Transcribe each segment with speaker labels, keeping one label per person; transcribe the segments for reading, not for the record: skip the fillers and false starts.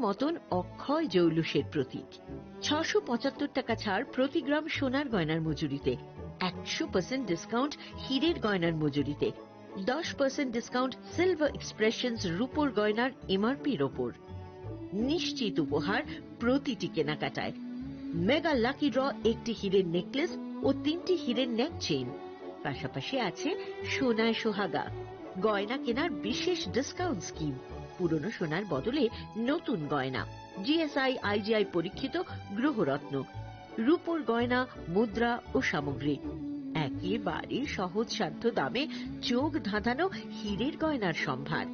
Speaker 1: মতন অক্ষয় জৌলুসের প্রতীক। 675 টাকা ছাড় প্রতি গ্রাম সোনার গয়নার মজুরিতে, 100% ডিসকাউন্ট হীরের গয়নার মজুরিতে, 10% ডিসকাউন্ট সিলভার এক্সপ্রেশনস রূপোর গয়নার এমআরপির ওপর। নিশ্চিত উপহার প্রতিটি কেনাকাটায়। মেগা লাকি ড্র একটি হীরের নেকলেস ও 3টি হীরের নেক চেইন। পাশাপাশি আছে সোনায় সোহাগা গয়না কেনার বিশেষ ডিসকাউন্ট স্কিম। পুরনো সোনার বদলে নতুন গয়না, জিএসআই আইজিআই পরীক্ষিত গ্রহরত্ন, রূপোর গয়না, মুদ্রা ও সামগ্রী। একেবারে সহজসাধ্য দামে চোখ ধাঁধানো হীরের গয়নার সম্ভার।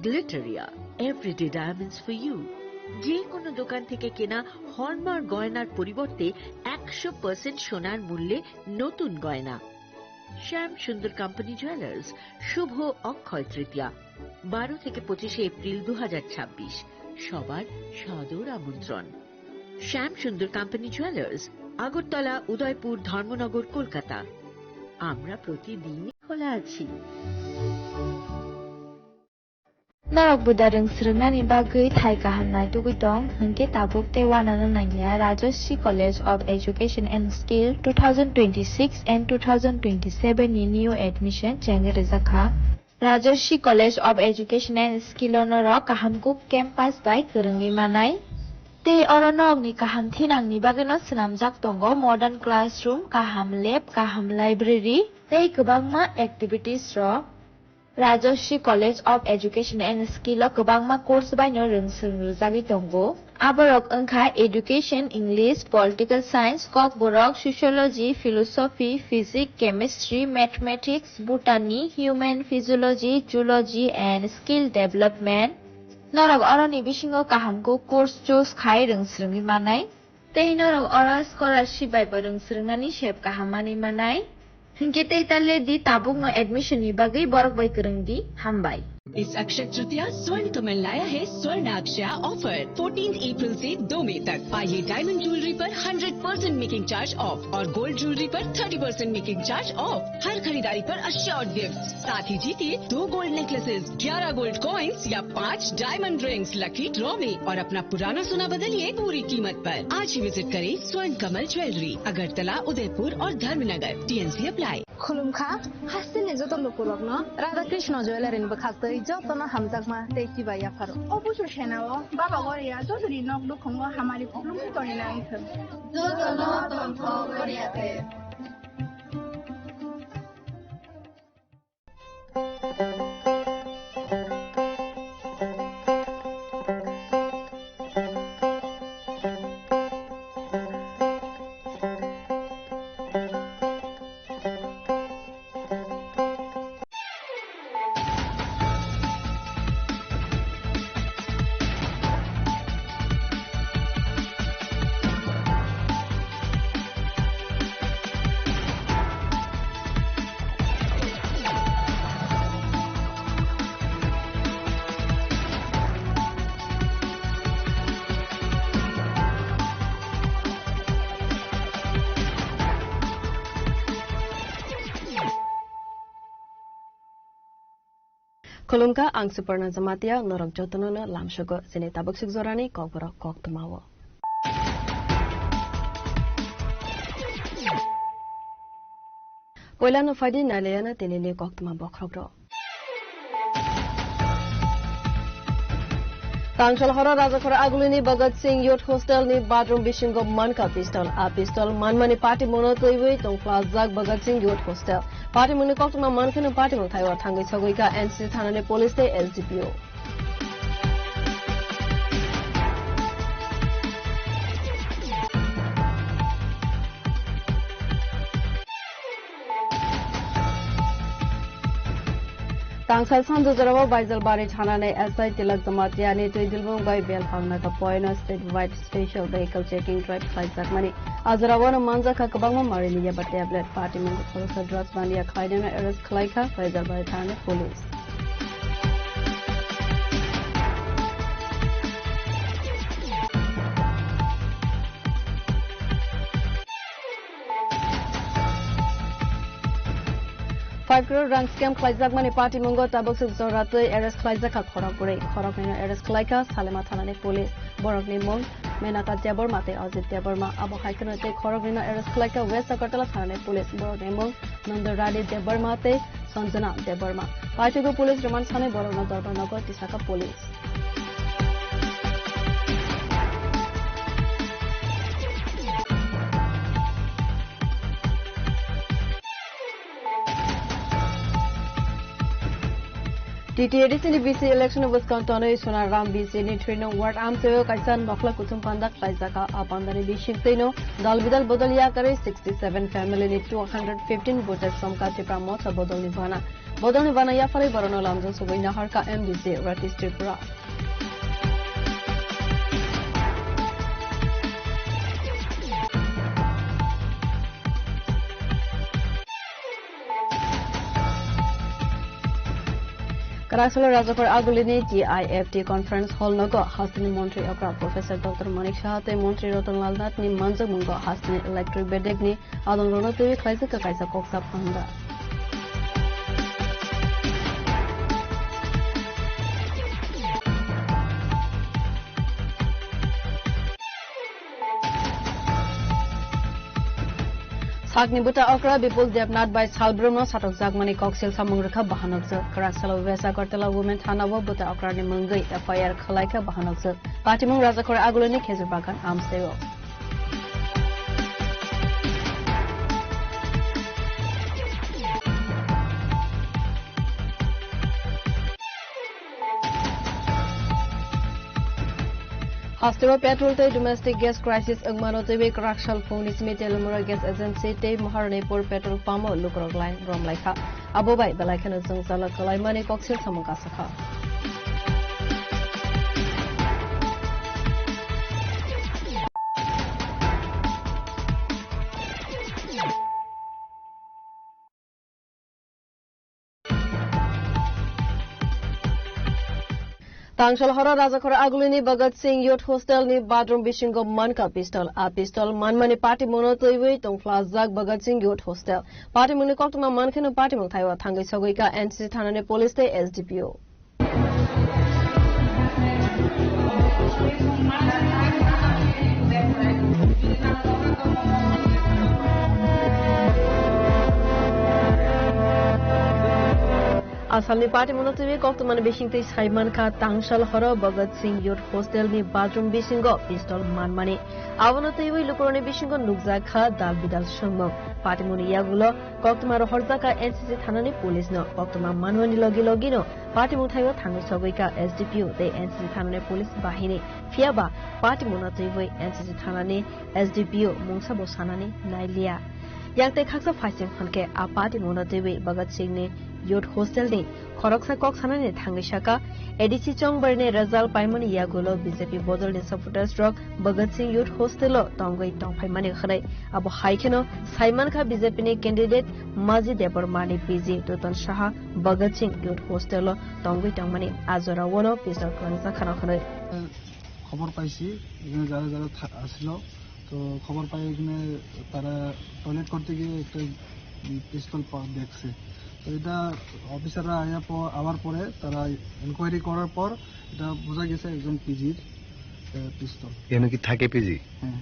Speaker 1: Glitteria, everyday diamonds for you. যে কোনো দোকান থেকে কেনা হলমার্ক গয়নার পরিবর্তে 100% সোনার মূল্যে নতুন গয়না। শ্যাম সুন্দর কোম্পানি জুয়েলার্স, শুভ অক্ষয় তৃতীয়া, 12 থেকে 25 এপ্রিল 2026। সবার সাদর আমন্ত্রণ। শ্যাম সুন্দর কোম্পানি জুয়েলার্স, আগরতলা, উদয়পুর, ধর্মনগর, কলকাতা। আমরা প্রতিদিনই খোলা আছি।
Speaker 2: Narok budareng srengani bagui thai kahamnai tugitong hingke tabuk tewanana nangya Rajashri College of Education and Skill 2026 and 2027 ni new admission jenge rezakha Rajashri College of Education and Skill onoro kahamkuk campus by kerengi manai te oronok ni kaham thinang ni bageno snamjak tongo modern classroom, kaham lab, kaham library tei kwbangma activities ro Rajashri College of Education and Skill o kwbangma course baino rongsung rujagui tongo. Aborok wngkha Education, English, Political Science, Kokborok, Sociology, Philosophy, Physics, Chemistry, Mathematics, Botany, Human Physiology, Zoology and Skill Development. Norok oroni bisingo kahamko course choose khai rongsrungui manai. Tei norok ora scholarship bai bo rongsrungnani sep kahamani manai. Hingke tei talle di tabuk no admission ni bagui borok bai kereng di hambai.
Speaker 3: इस अक्षय तृतीया स्वर्ण कमल लाया है स्वर्ण Akshay offer 14 अप्रैल से 2 मई तक। पाइए diamond jewellery पर 100% making charge of और गोल्ड ज्वेलरी पर 30% मेकिंग चार्ज ऑफ। हर खरीदारी पर अश्योर्ड गिफ्ट, साथ ही जीतिए 2 गोल्ड नेकलेसेस, 11 गोल्ड कॉइन्स या 5 डायमंड रिंग्स लकी ड्रॉ में और अपना पुराना सोना बदलिए पूरी कीमत पर। आज ही विजिट करें स्वर्ण कमल ज्वेलरी, अगरतला, उदयपुर और धर्मनगर। TNC apply.
Speaker 4: खुलुमखा हासिने जतन लोकलग्न राधा कृष्ण ज्वेलरी बखास्तै जतन हमजाकमा तेकी बाया फारो
Speaker 5: অবশ্য সেনাও বাবা গরিয়া যদি নক দুখঙ্গ হামারি প্রবলেম করে না আইথন
Speaker 4: जतन तन्थ गरियाते
Speaker 6: Kolumka ang Suparna Zamatia norok jotonono lamshogo sine tabuk sugzorani kokborok kok tumawo. Poilano fadi nalayana telele kok tuma bokrogro. Tangshal hora rajakora agluni Bhagat Singh Youth Hostel ni bathroom bishingo manka pistol a pistol manmani party mono toiwe tong plazak Bhagat Singh Youth Hostel party muni koktuma mankhana party mo thaiwa thangai chagoika NC thanane police te SDPO Tangsal Sandu Jarawa Baijalbari Thanane SI Tilak Damatiani to Dilbong by Bel Hangna Kapoina statewide special vehicle checking drive site Zakmani Azarawana Manza Kakabama Marinia but tablet party member for drugs Bandia Kaidana arrest Klaika Baijalbari Thane police. 5 crore rang scam khlaijak mani party mungo tabok se zoratoi arrest khlaijaka khorapure khorapnino arrest khlaika salema thanani police borokni mung menaka deborma te ajit deborma abo haikano te khorapnino arrest khlaika west agartala thanani police borokni mung nandoradi deborma te sanjana deborma party go police remand thane borokno dorbarnagar tisaka police TTADC ni BC election of Wisconsin Sonaram BC ni Trino Ward Amseo Kaisan Bakla Kutum Pandak Laizaka Apandani Bishikino Dalbidal Bodolia Kare 67 family ni 215 voters from Katipra Mota Bodolivana Bodolivana Yafari Barono Lamzo Subina Harka MBC Ratis Tripura Karasala Rajakor Agulini GIFT Conference Hall Nogo Hastini Montri Okra Professor Dr. Manik Shahate Montri Rotan Lalnat ni Manjak Mungo Hastini Electric Bedegni Adon Rono Tewi Kaisa Kaisa Koksa Panda Sakni buta okra Bipul Devnath by Salbruno Satok Zagmani Coxil Samungraka Bahanoksa Karasala Vesa Kortela Women Thanawa buta okra ni Mungai FIR Khalaika Bahanoksa Patimung Rajakor Agulini Khezurbagan Amsteo Hostile petrol te domestic gas crisis agmano te be Rakshal Phone Smith Elmora gas agency te Maharnepur petrol pump lukrok line rom laika abobai balaikhan jungsala kalai mani koksil samuka sakha Tangshal Hora Rajakor Agulini Bhagat Singh Youth Hostel ni bathroom bishingo manka pistol a pistol manmani party mono toiwe tong flazak Bhagat Singh Youth Hostel party muni koktuma mankheno party mong thaiwa thangai sogoika NCC thanane police te SDPO Asalni party monotivi koktumani bishingte Saiman Kha Tangshal Hora Bhagat Singh Youth Hostel ni bathroom bishingo pistol manmani avanotivi lukuroni bishingo nukza kha dal bidal summo party moni yagulo koktumaro horjaka NCC thanani police no koktuma manwani logino party muthaiwa thangai sogoika SDPO te NCC thanani police bahini fiaba party monotivi NCC thanani SDPO mungsabo sanani nailia yakte khaksa faising khanke a party monotivi Bhagat Singh ni Youth Hostel ni Khoroksa Kok Sanane Thangishaka ADC Chongbarne Razal Paimani Yagulo BJP Bodol ni supporters rock Bhagat Singh Youth Hostel Tongoi Tongpaimani Khanai Abo Haikeno Saiman Kha BJP ni candidate Maji Debormani PG Toton Shaha Bhagat Singh Youth Hostel Tongoi Tongmani Azora Wono Pistol Khansa Khana Khanai
Speaker 7: খবর পাইছি এখানে যারা যারা আসলো তো খবর পাই এখানে তারা টয়লেট করতে গিয়ে একটা পিস্তল দেখছে তো এটা অফিসাররা আবার পরে তারা ইনকোয়ারি করার পর এটা বোঝা গেছে একজন পিজির পিস্তল
Speaker 8: এখানে কি থাকে পিজি
Speaker 7: হ্যাঁ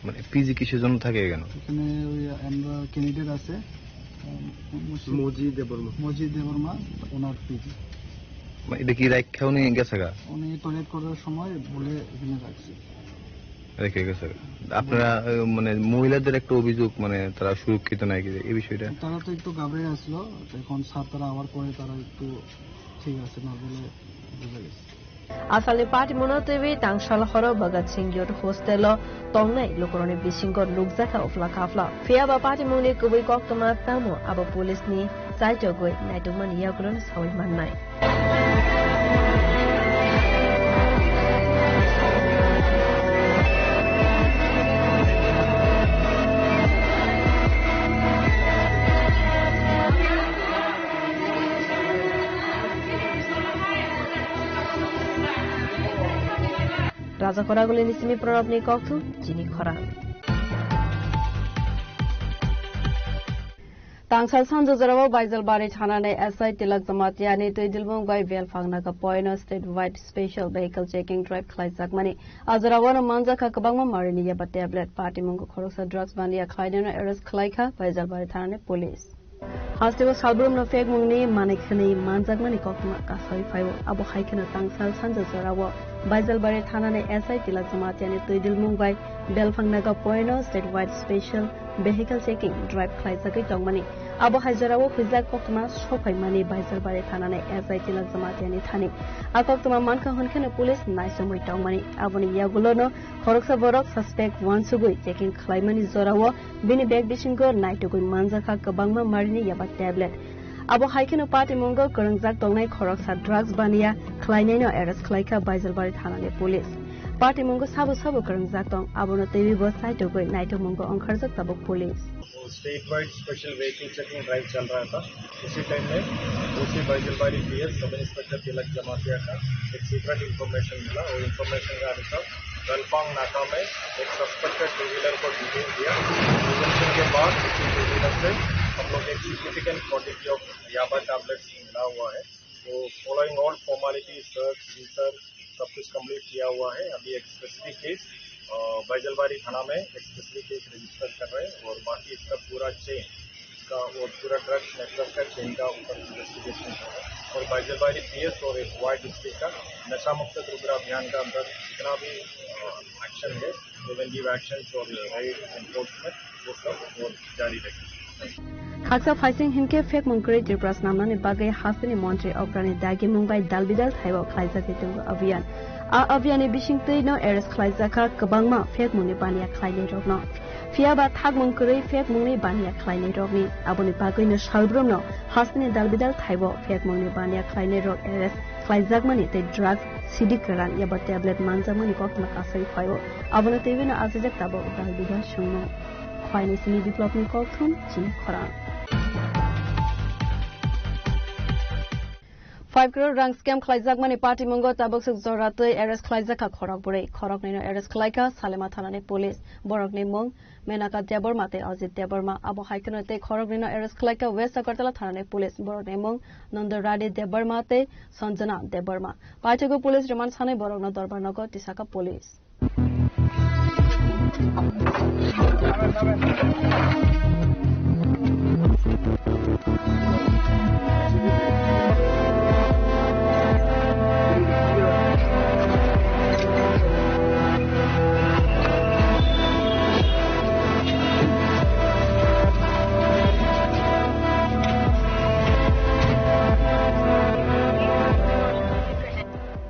Speaker 8: মানে পিজি কিসের জন্য থাকে এখানে
Speaker 7: এখানে ওই আমরা ক্যান্ডিডেট আছে মজি দেববর্মা ওনার পিজি
Speaker 8: এটা কি রাখাও নিয়ে গেছে গা
Speaker 7: উনি টয়লেট করার সময় বলে এখানে রাখছে
Speaker 8: রেখে গেছে আপনারা মানে মহিলাদের একটা অভিযোগ মানে তারা সুরক্ষিত নাই এই বিষয়টা
Speaker 7: তারা তো একটু ঘাবড়ে আসলো এখন স্যার তারা আবার পরে তারা একটু ঠিক আছে না বলে বুঝা গেছে
Speaker 1: Asali party monotivi Tangshal Hora Bhagat Singh Youth Hostel Tongnai Lukuroni Bishingo Lukzaka Ofla Kafla Fiaba party muni kubi koktuma tamo abo police ni Saitogoi Naituman Yakulon Saul Manai Raja Koraguli Nisimi Prorabni Koktu, Jini Koran.
Speaker 6: Tangsal Sanjozarawa Baijalbari Thanane SI Tilak Jamatiani Toidilbong Gai Belfangnaga Poino statewide special vehicle checking drive Klaizak Mani Azarawana Manjaka Kabangma Marini Yaba tablet party Mungo Korosa drugs Bania Klaidena Eres Klaika Baijalbari Thanane police. Hastiwa Salbrum no fake mungni manikani manjak mani kokma kasai faiwo abo haikena Tangsal Sanjozarawa Baijalbari Thanane SI Tilak Jamatiani Toidilbong Gai Belfangnaga Poino statewide special vehicle checking drive Klaizakai Tongmani Abo Hajarawo Fizak Koktuma Shopaimani Baijalbari Thanane SI Tilak Jamatiani Thani Akoktuma Manka Honkena police Naisomoi Tongmani Aboni Yagulono Horoksa Borok suspect Wansugui checking Klaimani Zorawo Bini Bag Bishingo Naitugui Manjaka Kabangma Marini Yaba tablet Abo Haikeno Party Mungo Kurangzak Tongnai Horoksa drugs Bania Klaineno Eres Klaika Baijalbari Thanane police Party Mungo Sabu Kurangzak Tong Abono TV Bus Saitugui Naito Mungo Onkarzak Tabuk police
Speaker 9: state wide special vehicle checking drive चल रहा था उसी time में उसी बाइजलबाड़ी PS sub inspector तिलक जमातिया का एक secret information मिला और इन्फॉर्मेशन के अनुसार गलपांग नाका में एक सस्पेक्टेड टू व्हीलर को डिटेन दिया डिटेंशन के बाद उसी टू व्हीलर से हम लोग एक सिग्निफिकेंट क्वांटिटी ऑफ याबा टैबलेट्स मिला हुआ है तो following all formalities search research सब कुछ कम्प्लीट किया हुआ है अभी एक स्पेसिफिक केस बैजलबाड़ी थाना में एक स्पेसिफिक केस रजिस्टर कर रहे हैं और बाकी इसका पूरा चेन का वो पूरा ड्रग्स नेटवर्क का चेन का ऊपर इन्वेस्टिगेशन हो रहा है और बैजलबाड़ी पीएस और एक वाइड डिस्ट्रिक्ट का नशा मुक्त त्रिपुरा अभियान का अंदर जितना भी एक्शन है प्रिवेंटिव एक्शन और राइट एनफोर्समेंट वो सब और जारी रहेगा
Speaker 6: Khaksa Faising Hinke Fek Mungkuri Tripras Namnani Bagai Hasini Montri Okrani Dagi Mumbai Dalbidal Thaiwa Klaizaki Tungu Avian. A Aviani Bishingtui no Eres Klaizaka Kabangma Fek Muni Bania Klaini Rogno. Fiaba Thag Mungkuri Fek Muni Bania Klaini Rogni. Aboni Bagai no Shalbrum no Hasini Dalbidal Thaiwa Fek Muni Bania Klaini Rog Eres Klaizakmani Te drugs CD Karan Yaba tablet Manzamani Kokma Kasai Faiwo. Aboni TV no Azajak Tabo Dalbidal Shumno. Khwaini Sini Development Kokthum Chin Koran. 5 crore rang scam Klaizak mani party mungo tabok suk zoratoi Eres Klaizaka khorok bure khorok nino Eres Klaika Salema Thanane police borok ni mung Menaka Deborma te Ajit Deborma abo haikeno te khorok nino Eres Klaika West Agartala Thanane police borok ni mung Nandoradi Deborma te Sanjana Deborma Paitago police remand sane borok no Dorbar Nagar Tisaka police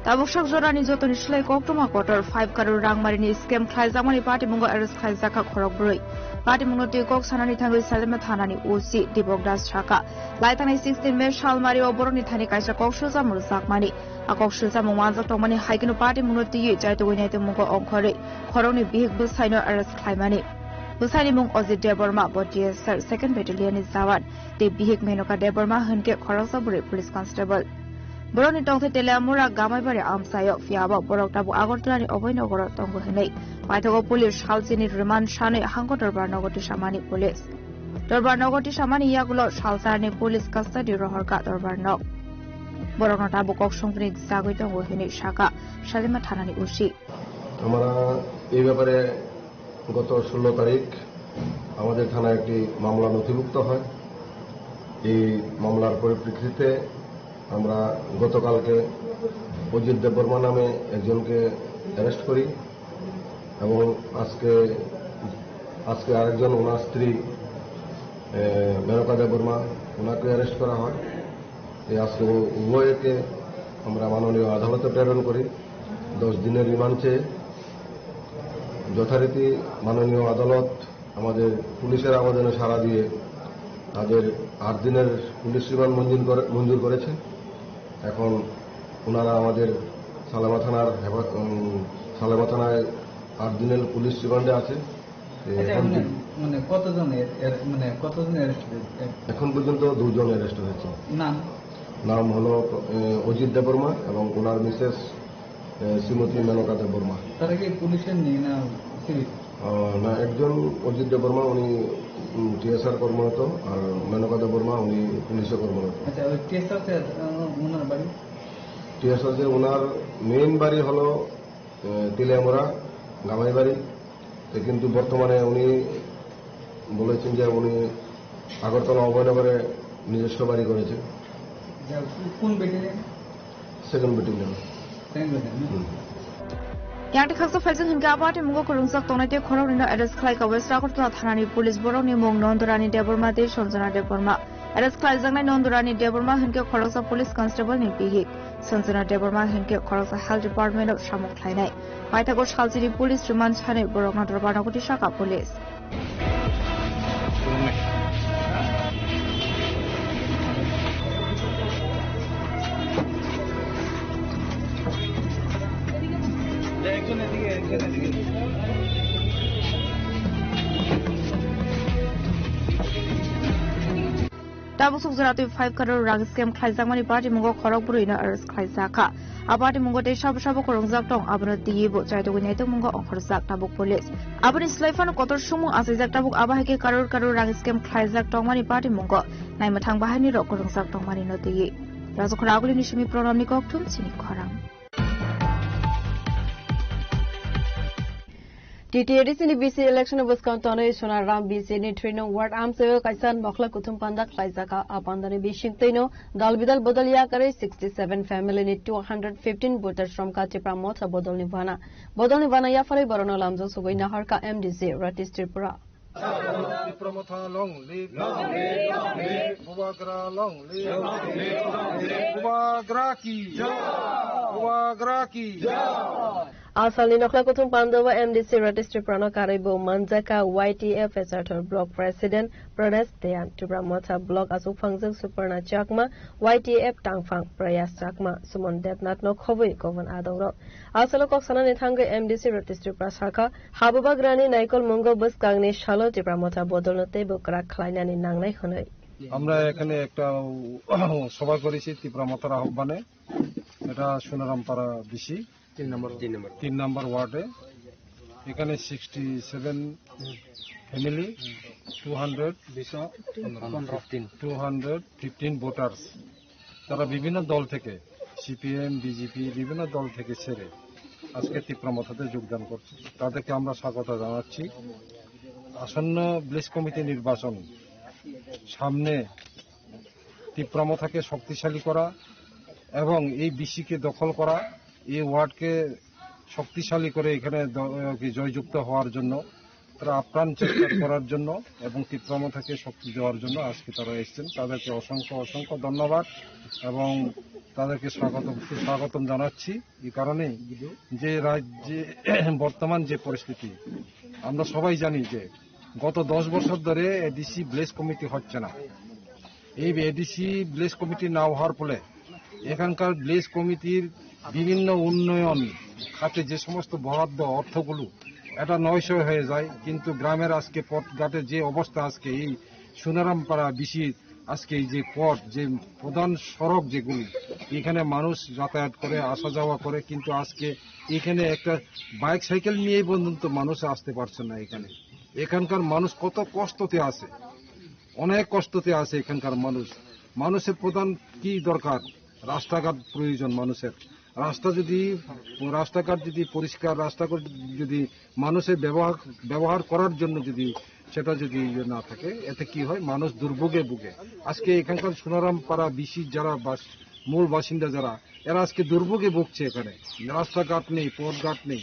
Speaker 10: Tabukshak Zorani Jotoni Shlai Koktoma Quarter 5 crore rang marini scam Klaizamani party mungo Eres Klaizaka khorok buroi party mungo te kok sanani thangoi Salema Thanani OC Dibogdas Chaka Laitani 16 May Shalmari oboroni thani kaisa kokshuza murzakmani akokshulza mumazak tomani haikino party mungo ti jaito winate mungo onkhore khoroni bihik busaino Eres Klaimani Busani mung Ozit Deborma Botier Sir 2nd Battalion is Zawan te bihik Menoka Deborma hunke khoroksa buri police constable Boroni tongte telamura Gamaibari Amsayo Fiaba Borok Tabu Agortani Oboinogoro Tongo Henei Paitogo police Shalsini Remand Shane Hanko Dorbar Nogoti Shamani police Dorbar Nogoti Shamani Yagulo Shalsani police custody Rohorka Dorbar Nog Borok Tabu Kok Shongri Zagoi Tongo Henei Shaka Shalima Thanani Ushi
Speaker 11: আমরা এই ব্যাপারে গত 16 তারিখ আমাদের থানায় একটি মামলা নথিভুক্ত হয় এই মামলার পরিপ্রেক্ষিতে আমরা গতকালকে অজিত দেববর্মা নামে একজনকে অ্যারেস্ট করি এবং আজকে আরেকজন ওনার স্ত্রী মেনকা দেববর্মা ওনাকে অ্যারেস্ট করা হয় এই আজকে উভয়কে আমরা মাননীয় আদালতে প্রেরণ করি 10 দিনের রিমান্ড চেয়ে যথারীতি মাননীয় আদালত আমাদের পুলিশের আবেদনে সাড়া দিয়ে তাদের 8 দিনের পুলিশ রিমান্ড মঞ্জুর করেছে এখন ওনারা আমাদের সালেমা থানায় 8 দিনের পুলিশ রিমান্ডে আছে এখন পর্যন্ত 2 জন অ্যারেস্ট হয়েছে নাম হলো অজিত দেববর্মা এবং ওনার মিসেস শ্রীমতী মেনকা দেববর্মা
Speaker 7: তারা কি পুলিশের নেই না
Speaker 11: না একজন অজিত দেববর্মা উনি টিএসআর কর্মরত, আর মেনকা দেববর্মা উনি পুলিশে কর্মরত।
Speaker 12: আচ্ছা, ওই টিএসআর ওনার বাড়ি?
Speaker 11: টিএসআর যে ওনার মেইন বাড়ি হলো তিলিয়ামরা গামাই বাড়ি, কিন্তু বর্তমানে উনি বলেছেন যে উনি আগরতলা অভয়নগরে নিজস্ব বাড়ি করেছে।
Speaker 12: কোন battalion?
Speaker 11: Second battalion.
Speaker 10: Yang khaksa faisal hingga abati mungo kurungsak tongnai khorok ni arrest khlai ka West Agartala thanani police borok ni mung Nondorani Deborma de Sanjana Deborma arrest khlai jangnai Nondorani Deborma hingga khoroksa police constable ni pigi Sanjana Deborma hingga khoroksa health department of samuk khlainai paithago saljiri police remand chhanai borok nador banagoti saka police Tabusuk Zaratu 5 crore rang scam khlaijamani party mungo khorok buruina arrest khlaijaka abati mungo te sab korongjak tong abro dibo chaito gunaitu mungo okhorjak tabuk police abani slaifan kotor sumu asijak tabuk abahake karor rang scam khlaijak tongmani party mungo naimathang bahani ro korongjak tongmani no digi rajokhora aguli nisimi programni kokthum chini khorang
Speaker 6: TTADC ni BC election of Wisconsin Sonaram BC ni Trino Ward Amseyo Kaisan Mokhla Kutum Pandak Laizaka Apandani Bishing Tino Dalbidal Bodalia Kare 67 family ni 215 voters from Katipra Motha Bodolni Vana Yafari Borono Lamzo Sugoina Harka MDC Ratis Tripura
Speaker 9: Promotha long live Ubagra long live Ubagra ki
Speaker 6: Asalni Nokhla Kutum Pandava MDC Ratis Triprano Karibo Manjaka YTF Esator Block President Pradesh Dayan Tibramotha Block Asuk Fangzak Suparna Chakma YTF Tangfang Prayas Chakma Sumon Debnat no Khovi Kovan Adoro Asalo Koksana Nithanga MDC Ratis Tripra Saka Habuba Grani Naikol Mungo Bus Kangni Shalo Tibramotha Bodolnote Bukra Klainani Nangnai Honai
Speaker 9: আমরা এখানে একটা সভা করেছি তীব্রমতার আহ্বানে এটা সোনারামপাড়া BC 3 নম্বর ওয়ার্ডে এখানে 67 family 215 voters তারা বিভিন্ন দল থেকে সিপিএম বিজেপি বিভিন্ন দল থেকে ছেড়ে আজকে তীব্রমতাতে যোগদান করছে তাদেরকে আমরা স্বাগত জানাচ্ছি আসন্ন ব্লেস কমিটি নির্বাচন সামনে তীব্রমতাকে শক্তিশালী করা এবং এই বিসিকে দখল করা এই ওয়ার্ডকে শক্তিশালী করে এখানে জয়যুক্ত হওয়ার জন্য তারা আপ্রাণ চেষ্টা করার জন্য এবং তীব্রমতাকে শক্তি দেওয়ার জন্য আজকে তারা এসেছেন তাদেরকে অসংখ্য ধন্যবাদ এবং তাদেরকে স্বাগতম জানাচ্ছি এই কারণে যে রাজ্যে বর্তমান যে পরিস্থিতি আমরা সবাই জানি যে গত 10 বছর ধরে এডিসি ব্লেস কমিটি হচ্ছে না এই এডিসি ব্লেস কমিটি না হওয়ার ফলে এখানকার ব্লেস কমিটির বিভিন্ন উন্নয়ন খাতে যে সমস্ত বরাদ্দ অর্থগুলো এটা নয়শয় হয়ে যায় কিন্তু গ্রামের আজকে পথঘাটের যে অবস্থা আজকে এই সোনারামপাড়া বিসি আজকে এই যে পথ যে প্রধান সড়ক যেগুলি এখানে মানুষ যাতায়াত করে আসা যাওয়া করে কিন্তু আজকে এখানে একটা বাইক সাইকেল নিয়েই পর্যন্ত মানুষ আসতে পারছে না এখানকার মানুষ কত কষ্টতে আছে অনেক কষ্টতে আছে এখানকার মানুষের প্রধান কি দরকার রাস্তাঘাট প্রয়োজন মানুষের রাস্তাঘাট যদি পরিষ্কার রাস্তাঘাট যদি মানুষের ব্যবহার করার জন্য যদি সেটা যদি না থাকে এতে কি হয় মানুষ দুর্ভোগে ভুগে আজকে এখানকার সোনারামপাড়া বিসি যারা মূল বাসিন্দা যারা এরা আজকে দুর্ভোগে ভুগছে এখানে রাস্তাঘাট নেই পথঘাট নেই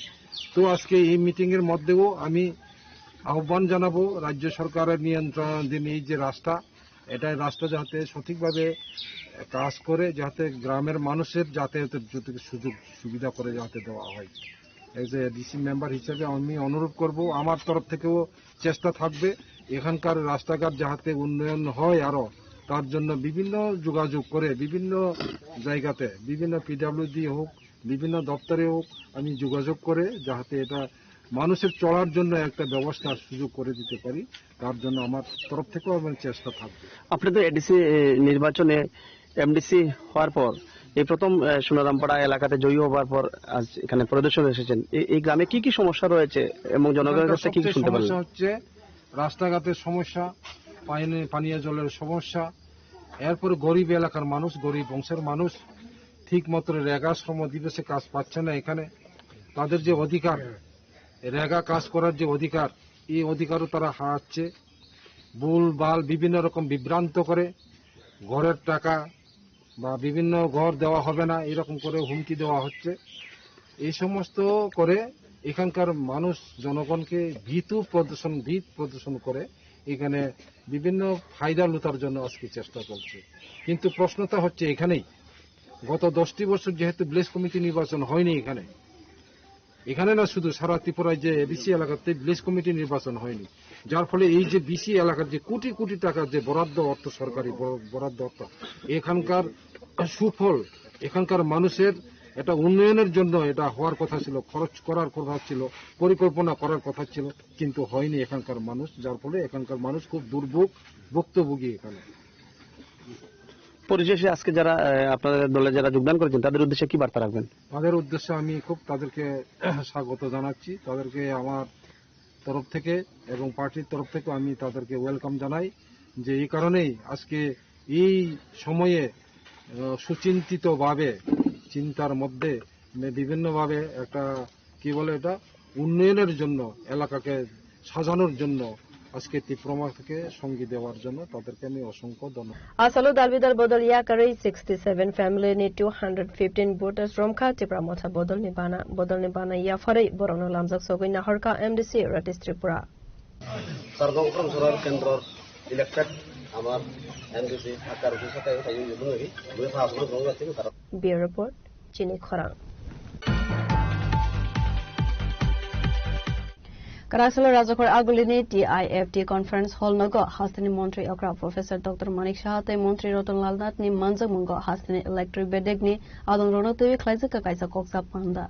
Speaker 9: তো আজকে এই মিটিং এর মধ্যেও আমি আহ্বান জানাবো রাজ্য সরকারের নিয়ন্ত্রণাধীন এই যে রাস্তা যাতে সঠিকভাবে কাজ করে যাতে গ্রামের মানুষের যাতায়াতের সুযোগ সুবিধা করে যাতে দেওয়া হয় এজ এ ডিসি মেম্বার হিসেবে আমি অনুরোধ করব আমার তরফ থেকেও চেষ্টা থাকবে এখানকার রাস্তাঘাট যাতে উন্নয়ন হয় আরো তার জন্য বিভিন্ন যোগাযোগ করে বিভিন্ন জায়গাতে বিভিন্ন পিডব্লিউডি হোক বিভিন্ন দপ্তরে হোক আমি যোগাযোগ করে যাতে এটা মানুষের চলার জন্য একটা ব্যবস্থার সুযোগ করে দিতে পারি তার জন্য আমার তরফ থেকেও আমার চেষ্টা থাকবে
Speaker 13: আপনি তো এডিসি নির্বাচনে এমডিসি হওয়ার পর এই প্রথম সোনারামপাড়া এলাকাতে জয়ী হওয়ার পর আজ এখানে পরিদর্শনে এসেছেন এই গ্রামে কি কি সমস্যা রয়েছে এবং জনগণের কাছে কি কি শুনতে পারলেন
Speaker 9: সমস্যা হচ্ছে
Speaker 14: রাস্তাঘাটের সমস্যা, পানীয় জলের সমস্যা, এরপরে গরিব এলাকার মানুষ, গরিব বংশের মানুষ ঠিক মতো রেগা শ্রম দিবসে কাজ পাচ্ছে না। এখানে তাদের যে অধিকার, রেগা কাজ করার যে অধিকার, এই অধিকারও তারা হারাচ্ছে। ভুল ভাল বিভিন্ন রকম বিভ্রান্ত করে ঘরের টাকা বা বিভিন্ন ঘর দেওয়া হবে না এরকম করে হুমকি দেওয়া হচ্ছে। এই সমস্ত করে এখানকার মানুষ জনগণকে ভীত প্রদর্শন করে এখানে বিভিন্ন ফায়দা লুটার জন্য আজকে চেষ্টা চলছে। কিন্তু প্রশ্নটা হচ্ছে এখানেই, গত 10টি বছর যেহেতু ভিলেজ কমিটি নির্বাচন হয়নি এখানে না, শুধু সারা ত্রিপুরায় যে বিসি এলাকাতে ভিলেজ কমিটি নির্বাচন হয়নি, যার ফলে এই যে বিসি এলাকার যে কোটি কোটি টাকার যে বরাদ্দ অর্থ, সরকারি বরাদ্দ অর্থ, এখানকার সুফল এখানকার মানুষের এটা উন্নয়নের জন্য এটা হওয়ার কথা ছিল, খরচ করার কথা ছিল, পরিকল্পনা করার কথা ছিল, কিন্তু হয়নি এখানকার মানুষ, যার ফলে এখানকার মানুষ খুব দুর্ভোগ ভুক্তভোগী। এখানে
Speaker 13: পরিশেষে আজকে যারা আপনাদের দলে যারা যোগদান করেছেন তাদের উদ্দেশ্যে কি বার্তা রাখবেন?
Speaker 14: তাদের উদ্দেশ্যে আমি খুব তাদেরকে স্বাগত জানাচ্ছি। তাদেরকে আমার তরফ থেকে এবং পার্টির তরফ থেকে আমি তাদেরকে ওয়েলকাম জানাই, যে এই কারণেই আজকে এই সময়ে সুচিন্তিতভাবে চিন্তার মধ্যে বিভিন্নভাবে একটা কি বলে এটা উন্নয়নের জন্য, এলাকাকে সাজানোর জন্য আজকে ত্রিপুরা থেকে সঙ্গী দেওয়ার জন্য তাদেরকে আমি অসংখ্য ধন্যবাদ।
Speaker 15: Asalo dalbidal bodol yakari 67 family ni 215 voters romkha Tripura motha bodol ni bana ya farai borono lamjak sogoi naharka MDC Ratis Tripura
Speaker 16: সর্বপ্রথম সরকার কেন্দ্র ইলেক্টেড আমার এমডিসি আকার সাথে তাই বুঝি বুঝে ফাসলো গঙ্গা থেকে তারা
Speaker 15: Bureau report Chini Khorang Karasalo Rajakor Agulini TIFT conference hall nago hastini Montri Okra Professor Dr. Manik Shahate Montri Rotan Lalnat ni Manjak Mungo hastini electric bedegni Adon Rono Tewi Klaisaka Kaisa Koksa Panda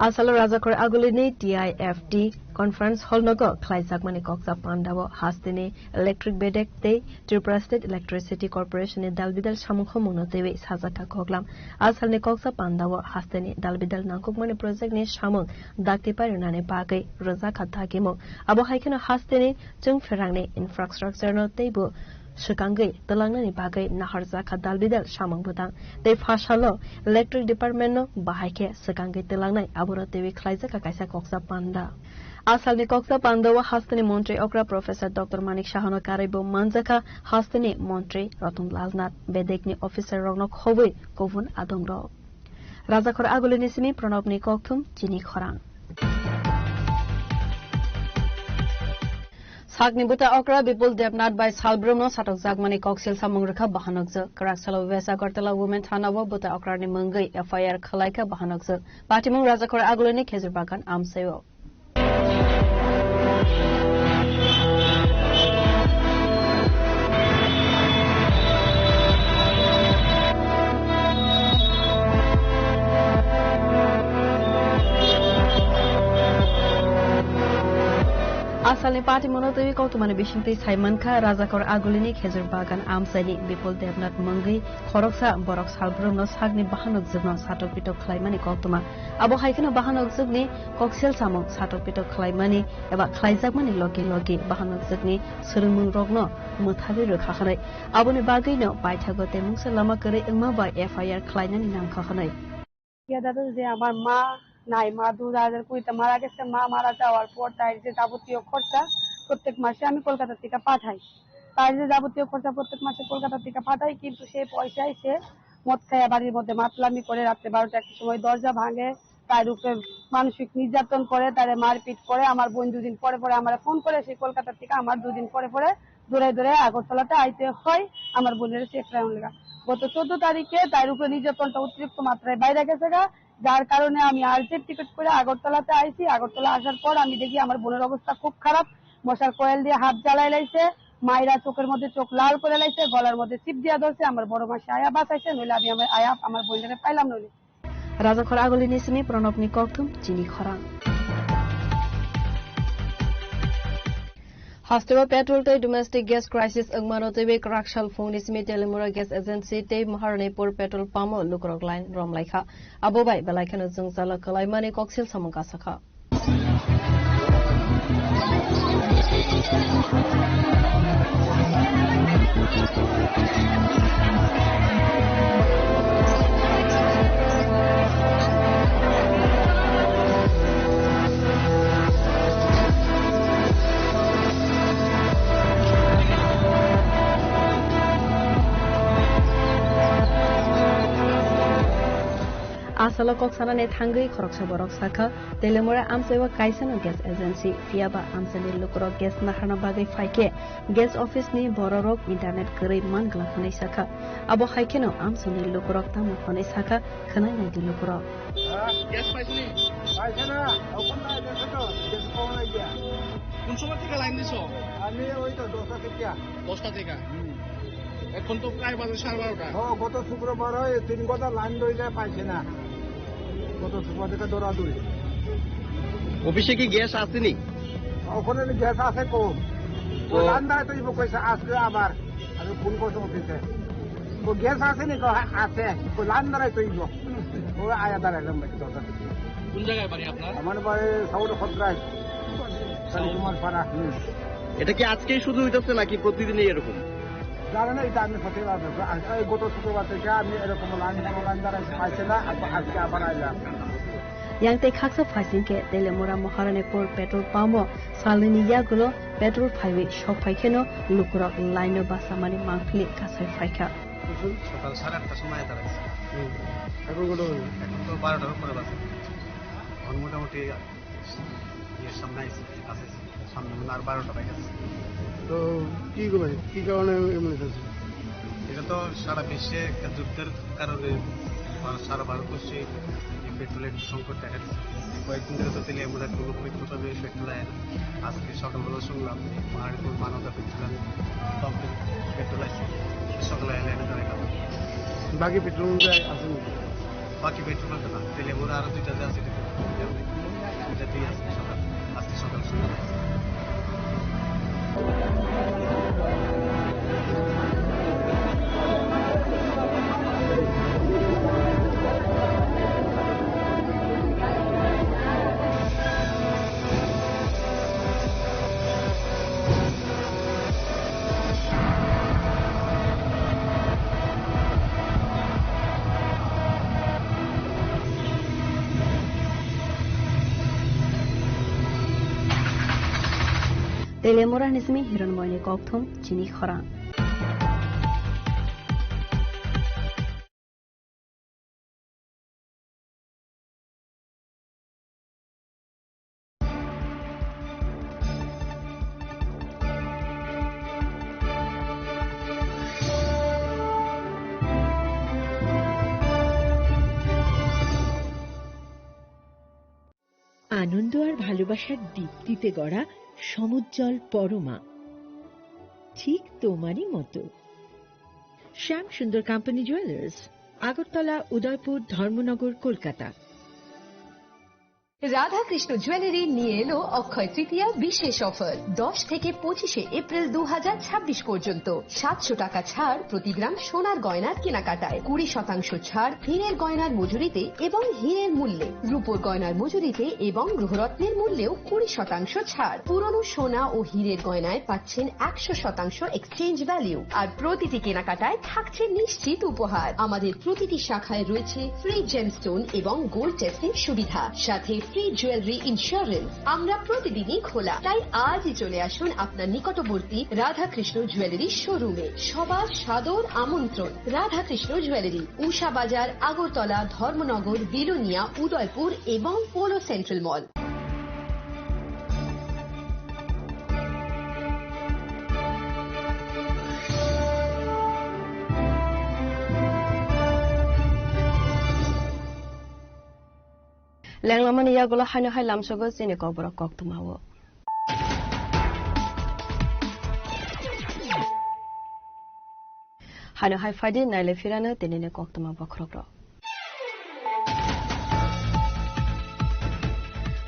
Speaker 15: Asalo Rajakor Agulini TIFT conference hall nago Klaisak Mani Koksa Panda wo hastini electric bedek te Tripura State Electricity Corporation ni dalbidal samukho mono tewi sajaka khoglam Asalni Koksa Panda wo hastini dalbidal nangkok mani project ni samung dakti parinane bagai rozaka thakimo abo haikeno hastini chung ferangni infrastructure no teibo Shikangai, Telangnani Bagai, Naharzaka Dalbidal, Shamang Butang, they Fashalo, Electric Department no, Bahake, Sikangai Telangnai, Abura Devi Klaisaka Kaisa Koksa Panda. Asalni Koksa Panda wa Hastini Montri Okra Professor Dr. Manik Shahano Karibo Manjaka, Hastini Montri, Rotun Lalnat, Bedekni Officer Rognok Hovi, Kovun Adongro. Rajakor Agulinisimi, Pranobni Koktum, Jini Khorang. Sagni buta okra Bipul Devnath by Salbrumno Satok Zagmani Koksil Samungrika Bahanokza Karaksalo Vesa Kortela Women Thanawa buta okra ni Mungai FIR Khalaika Bahanokza Patimung Rajakor Agulini Khezurbagan Amsayo Asalni party monotewi kautumani bishingtei Saimanka Rajakor Agulini Khezurbagan Amsani Bipul Devnath Mungai Khoroksa Borok Salbrumno Sagni Bahanok Jugno Satok Pitok Khlaimani Koktuma Abo Haikeno Bahanok Jugni Koksel Samong Satok Pitok Khlaimani eba Khlaijakmani logi Bahanok Jugni Surumung Rogno Muthabi Rukhakhane Aboni Bagino Baithagote Mungsa Lama Kare Ingma by FIR Khlainani Nam Khakhanai
Speaker 17: Ya দাদা যে আমার মা নাই মা 2020 মারা গেছে মা মারা যাওয়ার পর তার যে যাবতীয় খরচা প্রত্যেক মাসে আমি কলকাতা থেকে পাঠাই তার যে যাবতীয় খরচা প্রত্যেক মাসে কলকাতা থেকে পাঠাই কিন্তু সেই পয়সায় সে মদ খায় বাড়ির মধ্যে মাতলামি করে রাতে 12টা একটা সময় দরজা ভাঙে তার উপরে মানসিক নির্যাতন করে তারে মারপিট করে আমার বোন দুদিন পরে আমার ফোন করে সেই কলকাতা থেকে আমার দুদিন পরে দৌড়ে আগরতলাতে আইতে হয় আমার বোনের চেক রাউন্ড লাগা গত 14 তারিখে তার উপরে নির্যাতনটা অতিরিক্ত মাত্রায় বাইরে গেছে যার কারণে আমি আর্জেন্ট টিকিট করে আগরতলাতে আইছি আগরতলা আসার পর আমি দেখি আমার বোনের অবস্থা খুব খারাপ মশার কয়েল দিয়ে হাত জ্বালাই লাইছে মায়েরা চোখের মধ্যে চোখ লাল করে লাইছে গলার মধ্যে চিপ দিয়া ধরছে আমার বড় মাসে আয়া বাঁচাইছে নইলে আমি আয়া আমার বোনের পাইলাম নইলে
Speaker 15: Rajakor Agulinisimi Pranobni Koktum Jini Khorang Hastero petrol te domestic gas crisis agmano tebe Rakshal phone ismi Telemura gas agency te Maharanipur petrol pump lukrok line rom laikha abobai belaikhano jungsala kalaimani koksil samungka sakha Asala koksana ne thangai khoroksa borok sakha telemora amsewa kaisano gas agency fiaba amsani lokro gas nakhana bagai faike gas office ni bororok internet krai man glakhani sakha abo haikeno amsani lokro tamu khonai sakha khanai nai lokro
Speaker 18: gas paisni paisana okonna gas to gas pauna gya কোন সময় থেকে line দিছো আমি ওই তো 10টা থেকে 10টা থেকে এখন তো প্রায় বাজে 12:30টা ও গত শুক্রবার 3 ঘন্টা লাইন ধরে পাইছে না গত শুক্রবার থেকে দৌড়াদৌড়ি
Speaker 13: অফিসে কি গ্যাস আসেনি
Speaker 18: ওখানে গ্যাস আছে কম তো লাইন দাঁড়ায় তো কইছে আজকে আবার আমি ফোন করছি অফিসে তো গ্যাস আসেনি তো আছে তো লাইন দাঁড়ায় তো ও আয়া দাঁড়াইলাম কোন জায়গায় বাড়ি আপনার আমার বাড়ি সাউথ খদ্রাই কালীকুমার পাড়া
Speaker 13: এটা কি আজকেই শুধু হইতাছে নাকি প্রতিদিনই এরকম
Speaker 18: জানেন এটা আমি প্রতিবার গত শুক্রবার থেকে আমি এরকম লাইন দাঁড়াইছি পাইছে না আজকে আবার আইলাম
Speaker 15: yang te khaksa phaisin ke telemora moharane por petrol pump salini yagulo petrol phaiwi shop phaikeno lukurok line ba samani mangkhli kasai phaika
Speaker 16: সকাল 8:30টার সময় দাঁড়াইছি এখন তো 12টার পরে বাজে এখন মোটামুটি সামনে আছে সামনে আর 12টা বাজে
Speaker 18: তো কি করবে কি কারণে এমন হচ্ছে
Speaker 16: এটা তো সারা বিশ্বে যুদ্ধের কারণে সারা ভারতবর্ষে পেট্রোলের সংকট দেখা দিচ্ছে কয়েকদিন ধরে তো তেলে আমরা কোনো কোথাও পেট্রোল দেয় না আজকে সকালবেলা শুনলাম মাহাড়িপুর মানবতা পেট্রোল পাম্পে পেট্রোল আছে সকালে এনে দেখা
Speaker 18: বাকি পেট্রোল আছে
Speaker 16: বাকি পেট্রোল না তেলে আমরা আরো 2টা আছে এটা দিয়ে আজকে সকাল শুনলাম
Speaker 15: telemora nismi hiranmoyni kokthum chini khora
Speaker 1: আনন্দ আর ভালোবাসার দীপ্তিতে গড়া সমুজ্জ্বল পরমা ঠিক তোমারই মতো শ্যাম সুন্দর company jewellers Agartala Udaipur Dharmanagar Kolkata
Speaker 3: Radhakrishna jewellery নিয়ে এলো অক্ষয় তৃতীয়া বিশেষ অফার 10 থেকে 25 এপ্রিল 2026 পর্যন্ত 700 টাকা ছাড় প্রতি গ্রাম সোনার গয়নার কেনাকাটায় 20% ছাড় হীরের গয়নার মজুরিতে এবং হীরের মূল্যে রূপোর গয়নার মজুরিতে এবং গ্রহরত্নের মূল্যেও 20% ছাড় পুরনো সোনা ও হীরের গয়নায় পাচ্ছেন 100% এক্সচেঞ্জ ভ্যালু আর প্রতিটি কেনাকাটায় থাকছে নিশ্চিত উপহার আমাদের প্রতিটি শাখায় রয়েছে ফ্রি জেমস্টোন এবং গোল্ড টেস্টিং সুবিধা সাথে ফ্রি জুয়েলারি ইন্স্যুরেন্স আমরা প্রতিদিনই খোলা তাই আজই চলে আসুন আপনার নিকটবর্তী রাধাকৃষ্ণ জুয়েলারি শোরুমে সবার সাদর আমন্ত্রণ রাধাকৃষ্ণ জুয়েলারি উষা বাজার আগরতলা ধর্মনগর বিলোনিয়া উদয়পুর এবং polo central mall
Speaker 15: Langlaman yagulo haino hai lamsogo sini kobra koktumawo haino hai fadi naile firana tenene koktuma bakrokro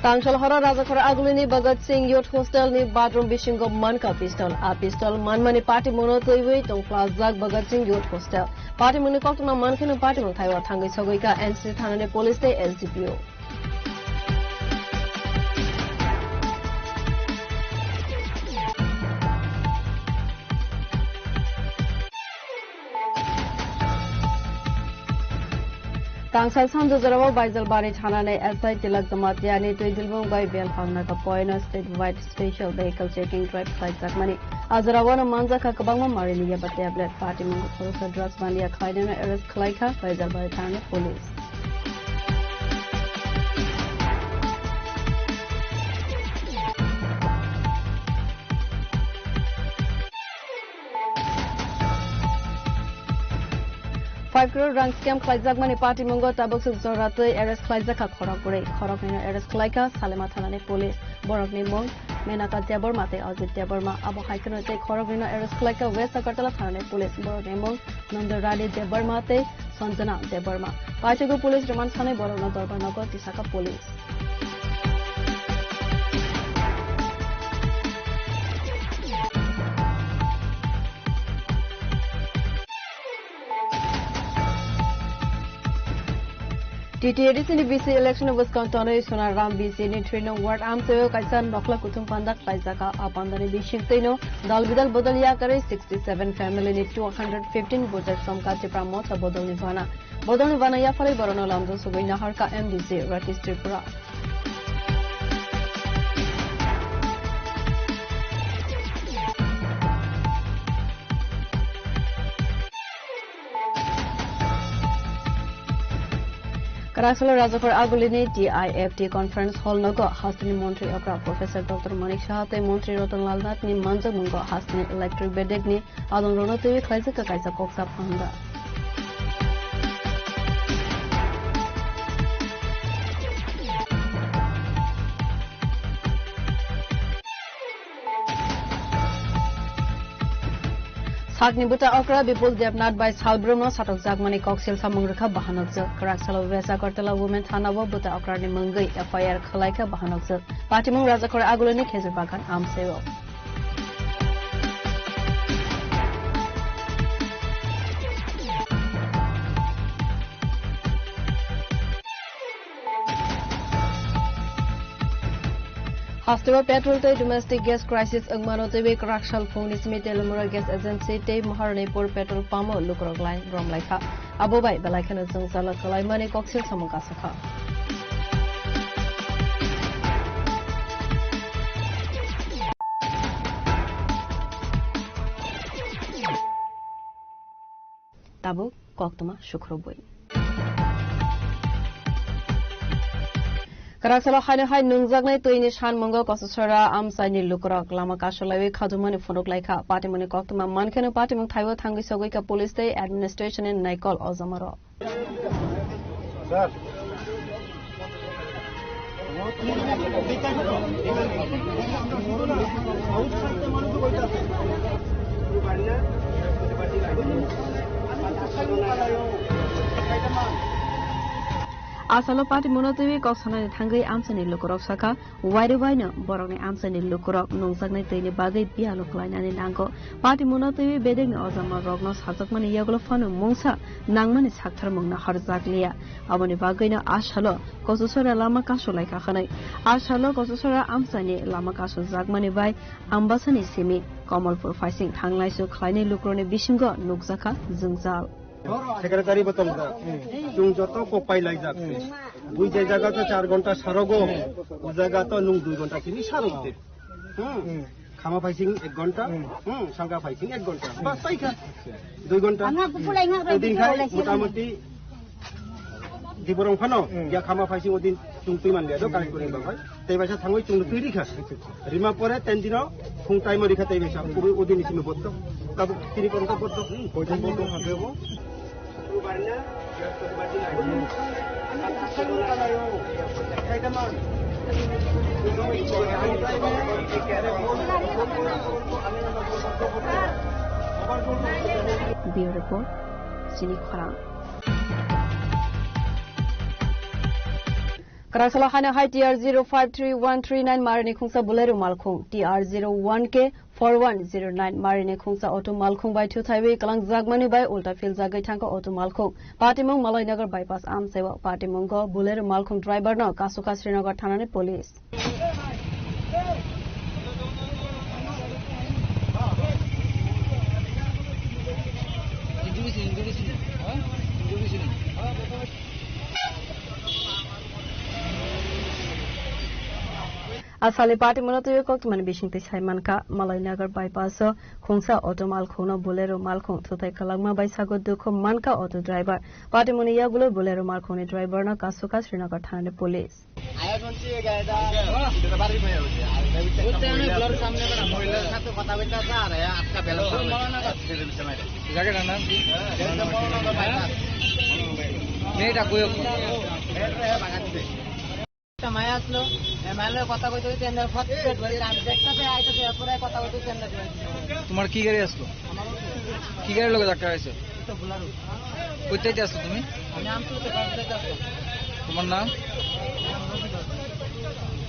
Speaker 15: Tangshal hora rajakhora agulini Bhagat Singh Youth Hostel ni bathroom bishingo manka pistol a pistol manmani party mono toiwei tong plazak Bhagat Singh Youth Hostel party mono koktuma mankheno party mon thaiwa thangai sogoika NC thanane police te LCPO Tangsal Sanjojarawa Baijalbari Thanane SI Tilak Damatiani Tuidilbong by Bel Hangnaka Poina statewide special vehicle checking drive site Zakmani Azarawana Manzaka Kabama Marinia Tablet Party Mungo Forza Drugs Mania Kaidana arrest Klaika Baijalbari Thane Police. Five crore rank scam Klaizak Mani Party Mungo Tabuk Zorate arrest Klaizaka Khorokure Khorokina arrest Klaika Salema Thanane Police Borokni Mong Menaka Jabor Mate Azit Jaborma Abu Haikano Te Khorokina arrest Klaika West Agartala Thane Police Borokni Mong Nondaradi Jabor Mate Sanjana Jaborma Pachago Police Remand Thane Borona Dorbarnago Tisaka Police. TTADC ni BC election of Wisconsin Sonaram BC ni Trino Ward Amseyo Kaisan Nokla Kutum Pandak Laizaka Apandani Bishikteino Dalbidal Bodalia Kare 67 family ni 215 voters from Kachipra Mota Bodolnivana Bodolnivana Yafari Borono Lamdo Sugoina Harka MDC Ratis Tripura. Karaksala Rajakhor Agulini TIFT conference hall nogo Hastini Montri Okra Professor Dr. Manik Shahate Montri Rotan Lalnat ni Manjak Mungo Hastini electric bedek ni Adon Rono Tewi Klaizaka Kaisa Koksa Panda. Sakni buta okra Bipul Devnath by Salbrumo Satok Zagmani Koksil Samungrika Bahanokzil Karaksala Vesa Kortela Women Thanawa buta okra ni Mungai FIR Khalaika Bahanokzil Patimung Rajakhor Agulini Khezurbagan Amseyo. Hastava petrol te domestic gas crisis angmano te be Karaksal phone smith elmora gas agency te Maharnepur petrol pump lukrok line rom laika abobai balaikhan jungsala kalai mani koksil samaka sakha tabu koktuma shukroboi Karaksala Haine Hai Nungzagnai Toini Shan Mongo Kososora Amsani Lukrok Lama Kashalawi Khadumani Fonok Laika Patimoni Koktuma Mankano Patimong Taiwa Tangi Sogoika Police Day Administration in Naikol Ozamaro. Sir. Asalo Party Monotevi Koksana Tangai Amsani Lukurok Saka, Wide Wine, Boroni Amsani Lukurok, Nungsagnai Tini Bagi, Bialukline and Nango, Party Monotevi Bedding Ozama Rognos, Hazakmani Yagolofano, Mungsa, Nangman is Haktar Mungna Harzaglia, Aboni Bagina Ashalo, Kosusora Lama Kasho like Ahane, Ashalo Kosusora Amsani, Lama Kasho Zagmani by Ambasani Simi, Komal for Fighting Tanglaiso, Kleine Lukrone Bishingo, Nugzaka, Zungzal.
Speaker 19: Secretary Batomda, Jung Joto Kopai like that. We Jagato Chargonta Sarogo, Uzagato Nung Dugonta Finish Sarote. Kama fighting a gonta, Sanga fighting a gonta. But Saika Dugonta, Mutamati Diboron Fano, Yakama fighting within Tuntiman, the Karakurin Babai. They were hungry to the Turikas. Rimapore, Tendino, Kung Time Ricatavisa, Udin is in the bottom. Tirikon Boto, Pojan Boto Hago.
Speaker 15: Bureau Report, Sini Khara. Karaksala Hana High TR 053139 Marine Kungsa Bulero Malkung TR 01K 4109 Marine Kungsa Auto Malkung by Two Highway Kalang Zagmani by Ulta Field Zagai Tanka Auto Malkung Patimong Malay Nagar Bypass Amsewa Patimongo Bulero Malkung driver no Kasuka Srinagar Thanane Police. asali party mulato kok man bishing te saiman ka Malainagar bypass khongsa auto mal khona bolero mal khong thotai kalangma bai sago dukho manka auto driver party moniya gulo bolero mal khone driver na kasuka Srinagar thane police
Speaker 18: আয়া বলছি গায়দা এটা বাড়ি ভাই হচ্ছে ওতে আমি ব্লর সামনে না মহিলার সাথে কথা বলতে আছে আর আজকা বেলা মরনা কাছে দিতে মাইরে জায়গাটার নাম কি মরনা ভাই মেয়েটা কইও এটা বাগাতে সময় আসলো এমএলএ কথা কইতে কইতে এন্ডার ফট পেট ধরে আমি দেখতাছে আইতাছে পুরো কথা কইতে এন্ডার
Speaker 12: তোমার কি গাড়ি আসলো কি গাড়ির লোকে ধাক্কা হয়েছে
Speaker 18: তো বুলারু
Speaker 12: কইতে আসছো তুমি
Speaker 18: আমি আমতুতে কাজে যাচ্ছি
Speaker 12: তোমার নাম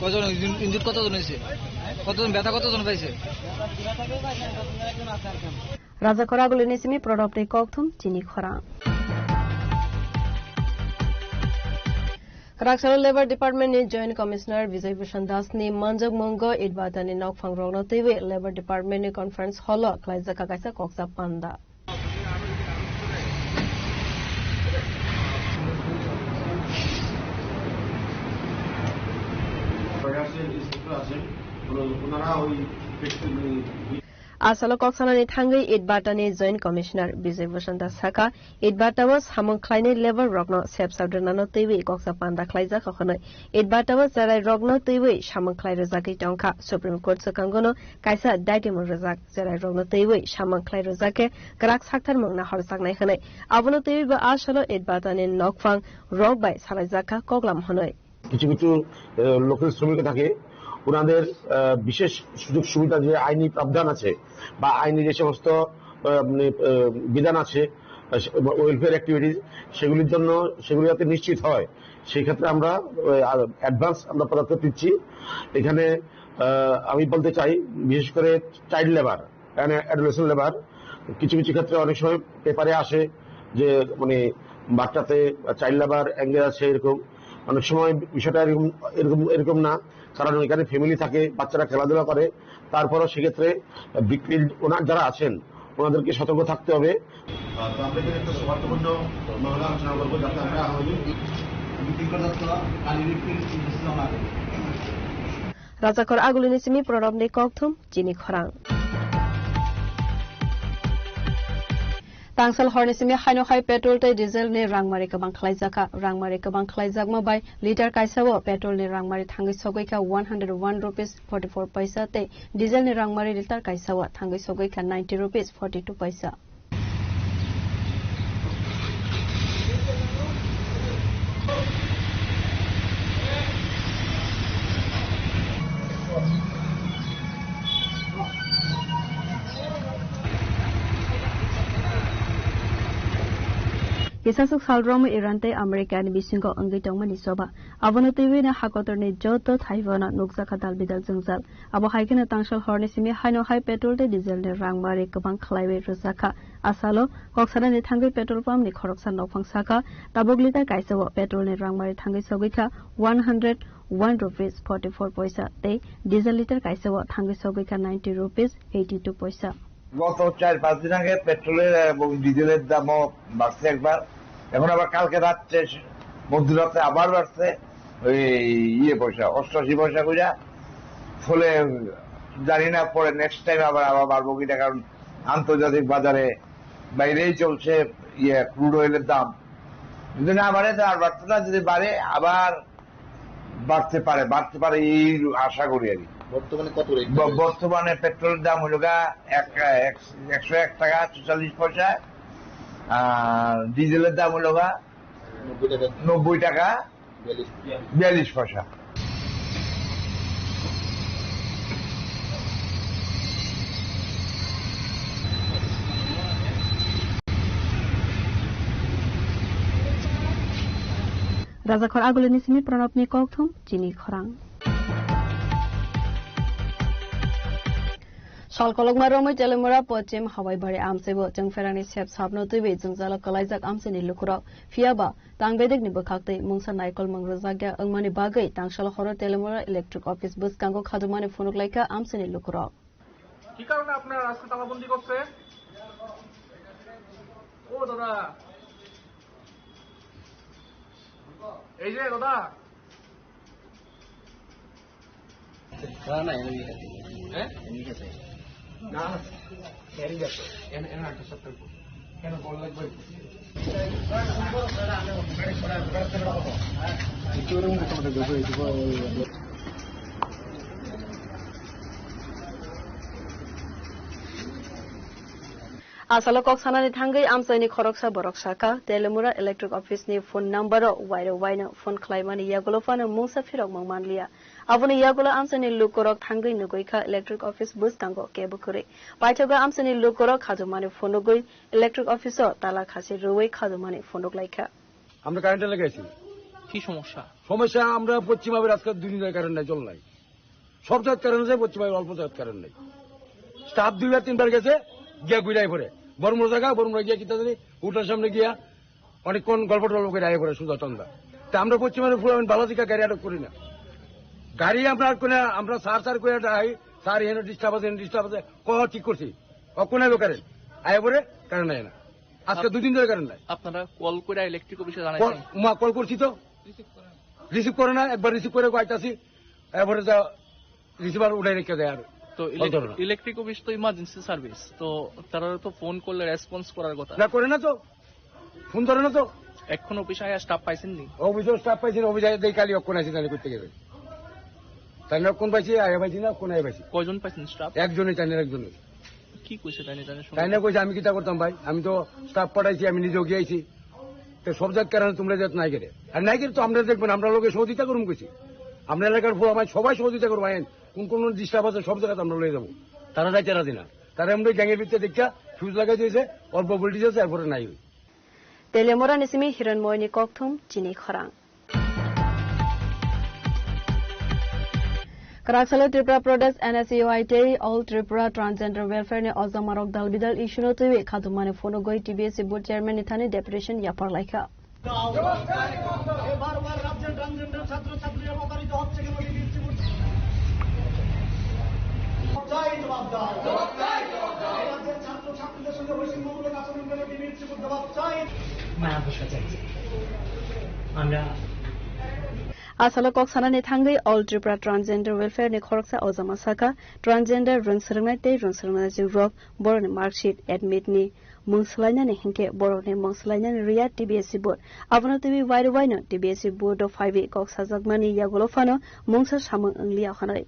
Speaker 12: কতজন ইনজুর কতজন হয়েছে কতজন ব্যথা কতজন পাইছে
Speaker 15: রাজা করাগুলি নিসিমি প্রডাক্টে ককথুম চিনি খরা Karakshara Labor Department ni Joint Commissioner Vijay Bhushan Das ni Manjak Mongo Idbata ni Nokphang Rogno Tiwi Labor Department ni Conference Hall Klaisa Kakaisa Koksa Panda Asalo Koksana ni Thangai Idbata ni Joint Commissioner Vijay Bhushan Das Saka Idbata was Hamon Kleine Level Rogno Sep Sabdranano Tiwi Koksa Panda Klaisa Kokhonoi Idbata was Zarai Rogno Tiwi Shamon Klai Razaki Tonka Supreme Court Sakangono Kaisa Daitimon Razak Zarai Rogno Tiwi Shamon Klai Razake Karak Saktar Mongna Horsak Nai Hanai Abono Tiwi ba Asalo Idbata ni Nokphang Rog by Sarazaka Koglam Honoi
Speaker 20: কিছু কিছু local শ্রমিক থাকে ওনাদের বিশেষ সুযোগ সুবিধা যে আইনি প্রাবধান আছে বা আইনি যে সমস্ত বিধান আছে ওয়েলফেয়ার অ্যাক্টিভিটিস সেগুলির জন্য সেগুলি যাতে নিশ্চিত হয় সেই ক্ষেত্রে আমরা অ্যাডভান্স আমরা পদক্ষেপ দিচ্ছি এখানে আমি বলতে চাই বিশেষ করে চাইল্ড লেবার অ্যাডোলেসেন্ট লেবার কিছু কিছু ক্ষেত্রে অনেক সময় পেপারে আসে যে মানে বাচ্চাতে চাইল্ড লেবার অ্যাঙ্গেল আছে এরকম অনেক সময় বিষয়টা এরকম না কারণ এখানে ফ্যামিলি থাকে বাচ্চারা খেলাধুলা করে তারপরও সেক্ষেত্রে বিক্রির ওনার যারা আছেন ওনাদেরকে সতর্ক থাকতে হবে
Speaker 15: রাজাকর আগুলিনি সিমি প্রডাক্টে ককথুম চিনি খরাং Tangsal Hornisimi Haino High Petrol Tay Diesel ni Rangmari Kabang Klaizaka Rangmari Kabang Klaizakma by liter Kaisawo petrol ni Rangmari Thangi Sogoika 101 rupees 44 paisa te diesel ni Rangmari liter Kaisawo Thangi Sogoika 90 rupees 42 paisa Kisasuk salromu irante Amerika ni bisingo anggi tongmani soba abono tiwi na hakotor ni joto thaivana nuksa khatal bidal jungzal abo haikena tangsal horni simi haino hai petrol te diesel ni rangmari kabang khlaiwe rosaka asalo koksana ni thangai petrol pump ni khoroksa nopang saka tabok liter kaisawo petrol ni rangmari thangai sogika 101 rupees 44 paisa te diesel liter kaisawo thangai sogika 90 rupees 82 paisa
Speaker 21: গত 4-5 দিন আগে পেট্রোলের এবং ডিজেলের দামও বাড়ছে একবার এখন আবার কালকে রাত্রে মধ্যরাতে আবার বাড়ছে ওই পয়সা 88 পয়সা কইরা ফলে জানি না পরে নেক্সট টাইম আবার বাড়বো কিনা কারণ আন্তর্জাতিক বাজারে বাইরেই চলছে ক্রুড অয়েলের দাম যদি না বাড়ে তো আর বাড়তে না যদি বাড়ে আবার বাড়তে পারে এই আশা করি আর কি
Speaker 20: বর্তমানে কত রেট
Speaker 21: বর্তমানে পেট্রোলের দাম হলো 101 টাকা 44 পয়সা আর ডিজেলের দাম হলো 90 টাকা 42 পয়সা
Speaker 15: Rajakor agulini simi pranopni kokthum chini khorang Salkologma romoi telemura pochim hawai bari amsebo jengferani sep sabno tubi jengjala kalaijak amseni lukuro fiaba tangbedik ni bakhakte mungsa naikol mangrojagya angmani bagai tangsal horo telemura electric office bus kango khadumani phonuk laika amseni lukuro
Speaker 18: কি কারণে আপনারা রাস্তা তালাবন্দি করছে ও দাদা এই যে দাদা
Speaker 12: না হ্যাঁ না এরই গেছে এনা একটা সপ্তাহ কেন বল লাগবে
Speaker 15: Asalo kok sanani thangai amsaini khoroksa boroksaka telemura electric office ni phone number wairo waina phone khlaimani yagolo fana mungsa phirok mangmanlia aboni yagolo amsani lukorok thangai nugoika electric office bus tango kebukure paithoga amsani lukorok khajumani phone goi electric office tala khasi ruwei khajumani phone laika
Speaker 2: আমরা কারেন্টে লাগাইছি
Speaker 12: কি সমস্যা
Speaker 2: সমস্যা আমরা পশ্চিমাবের আজকে 2 দিন ধরে কারেন্ট নাই জল নাই সব জায়গায় কারেন্ট আছে পশ্চিমাবের অল্প জায়গায় কারেন্ট নাই স্টাফ 2-3 গেছে গিয়া গুইলাই পড়ে বর্মর জায়গা বর্মর গিয়া কিতা জানি উঠার সামনে গিয়া অনেকক্ষণ গল্প টল্প করে আয় পড়ে সুজা চন্দা তা আমরা পশ্চিমাবের ফুল আমি বালাজিকা গাড়ি আটক করি না গাড়ি আপনার কোনে আমরা সার করে যাই সার এনে ডিস্টার্ব আছে ঠিক করছি কোন আইলো কারেন্ট আয় পড়ে কারেন্ট নাই না আজকে 2 দিন ধরে কারেন্ট নাই
Speaker 12: আপনারা কল করে ইলেকট্রিক অফিসে জানাইছেন
Speaker 2: মা কল করছি তো রিসিভ করে না একবার রিসিভ করে কইতাছি এবারে যা রিসিভার উঠাই রেখে দেয় আর
Speaker 12: তো ইলেকট্রিক অফিস তো ইমার্জেন্সি সার্ভিস তো তারা তো ফোন করলে রেসপন্স করার কথা
Speaker 2: না করে না তো ফোন ধরে না তো
Speaker 12: এখন অফিসে আয়া স্টাফ পাইছেন নি
Speaker 2: অফিসে স্টাফ পাইছেন অফিসে দেই কালি অক্ষণ আছে তাহলে করতে গেছে তাই না কোন পাইছি আয়া পাইছি না কোন আয়া পাইছি
Speaker 12: কয়জন পাইছেন স্টাফ
Speaker 2: একজনই তাই না একজনই
Speaker 12: কি কইছে
Speaker 2: তাই না কইছে আমি কিটা করতাম ভাই আমি তো স্টাফ পাঠাইছি আমি নিজেও গিয়েছি তো সব জায়গার কারণে তোমরা যাত নাই করে আর নাই করে তো আমরা দেখবেন আমরা লোকে সহযোগিতা করুম কইছি আমরা এলাকার ফো আমায় সবাই সহযোগিতা করবো আইন কোন ডিস্টার্ব আছে সব জায়গাতে আমরা লয়ে যাবো তারা যাইতে রাজি না তারা আমরা গ্যাংয়ের ভিতরে দেখা ফিউজ লাগাই দিয়েছে অল্প ভোল্টেজ আছে এরপরে নাই
Speaker 15: telemura nisimi hiranmoyni kokthum chini khorang Karaksalo Tripura Pradesh NSUIT All Tripura Transgender Welfare ne Ozamarok Dalbidal issue to khadumane phono goi TBS board chairman ithane deputation yapar laika
Speaker 18: বারবার রাজ্যের transgender ছাত্র ছাত্রীরা প্রতারিত হচ্ছে কেন ডিবিসি বোর্ড চাই জবাব দাও রাজ্যের ছাত্র ছাত্রীদের সঙ্গে বৈষম্যমূলক আচরণ কেন ডিবিসি বোর্ড জবাব চাই
Speaker 22: মায়া বসা চাইছি আমরা
Speaker 15: Asalo kok sanani thangai All Tripura Transgender Welfare ne khoroksa ozama saka transgender rungsrngai rok borone marksheet admit ni mungslaina ne hinke borone mungslaina riya TBSC board abono tv wide wine TBSC board of 5 kok sajagmani yagolo fano mungsa samang anglia khanai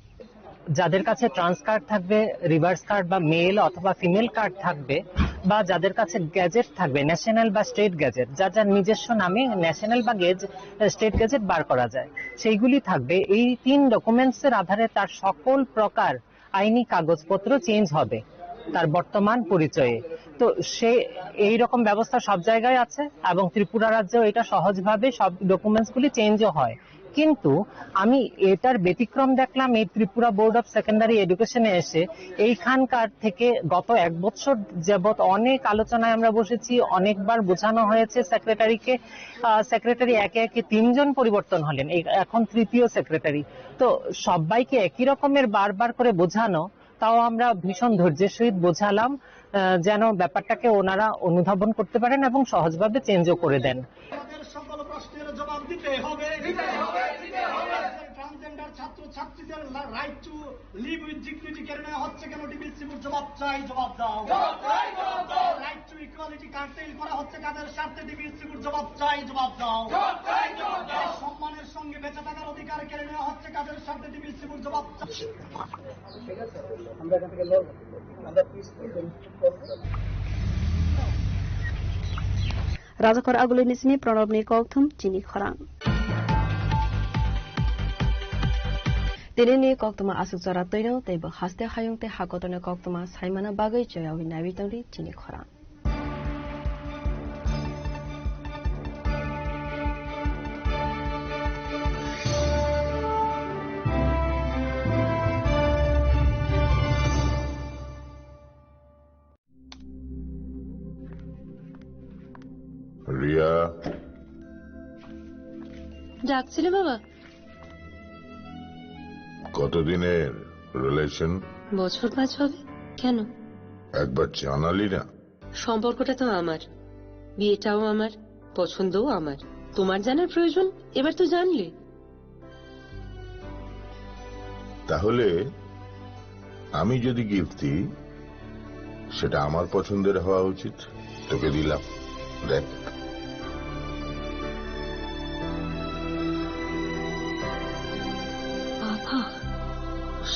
Speaker 22: যাদের কাছে trans card থাকবে reverse card বা mail অথবা female card থাকবে বা যাদের কাছে gadget থাকবে ন্যাশনাল বা স্টেট গ্যাজেট যার নিজস্ব নামে ন্যাশনাল বা স্টেট গ্যাজেট বার করা যায় সেইগুলি থাকবে এই 3 ডকুমেন্টস এর আধারে তার সকল প্রকার আইনি কাগজপত্র চেঞ্জ হবে তার বর্তমান পরিচয়ে তো সে এই রকম ব্যবস্থা সব জায়গায় আছে এবং ত্রিপুরা রাজ্যেও এটা সহজভাবে সব ডকুমেন্টস গুলি চেঞ্জও হয় কিন্তু আমি এটার ব্যতিক্রম দেখলাম এই ত্রিপুরা বোর্ড অফ সেকেন্ডারি এডুকেশনে এসে এইখানকার থেকে গত 1 বছর যাবত অনেক আলোচনায় আমরা বসেছি অনেকবার বোঝানো হয়েছে সেক্রেটারিকে সেক্রেটারি একে 3 জন পরিবর্তন হলেন এখন তৃতীয় সেক্রেটারি তো সবাইকে একই রকমের বারবার করে বোঝানো তাও আমরা ভীষণ ধৈর্যের সহিত বোঝালাম যেন ব্যাপারটাকে ওনারা অনুধাবন করতে পারেন এবং সহজভাবে চেঞ্জও করে দেন
Speaker 18: সকল প্রশ্নের জবাব দিতে হবে ট্রান্সজেন্ডার ছাত্র ছাত্রীদের right two live with dignity কেন হচ্ছে কেন ডিবিসি বোর্ড জবাব চাই জবাব দাও রাইট টু ইকুয়ালিটি কার্টেল করা হচ্ছে কাদের স্বার্থে ডিবিসি বোর্ড জবাব চাই জবাব দাও সম্মানের সঙ্গে বেঁচে থাকার অধিকার কেড়ে নেওয়া হচ্ছে কাদের স্বার্থে ডিবিসি বোর্ড জবাব চাই
Speaker 22: ঠিক আছে আমরা এখান থেকে লড়ব আমরা
Speaker 15: Rajakor aguli nisini pranobni kokthum chini khorang Tinini koktuma asuk jara toino teibo haste hayungte hakotone koktuma saimana bagai joyawi nabitangri chini khorang
Speaker 23: Riya
Speaker 24: ডাকছিলে বাবা
Speaker 23: কতদিনের রিলেশন
Speaker 24: বছর 5 হবে কেন
Speaker 23: একবার জানালি না
Speaker 24: সম্পর্কটা তো আমার বিয়েটাও আমার পছন্দও আমার তোমার জানার প্রয়োজন এবার তো জানলে
Speaker 23: তাহলে আমি যদি গিফট দিই সেটা আমার পছন্দের হওয়া উচিত। তোকে দিলাম, দেখ।
Speaker 1: বাবা,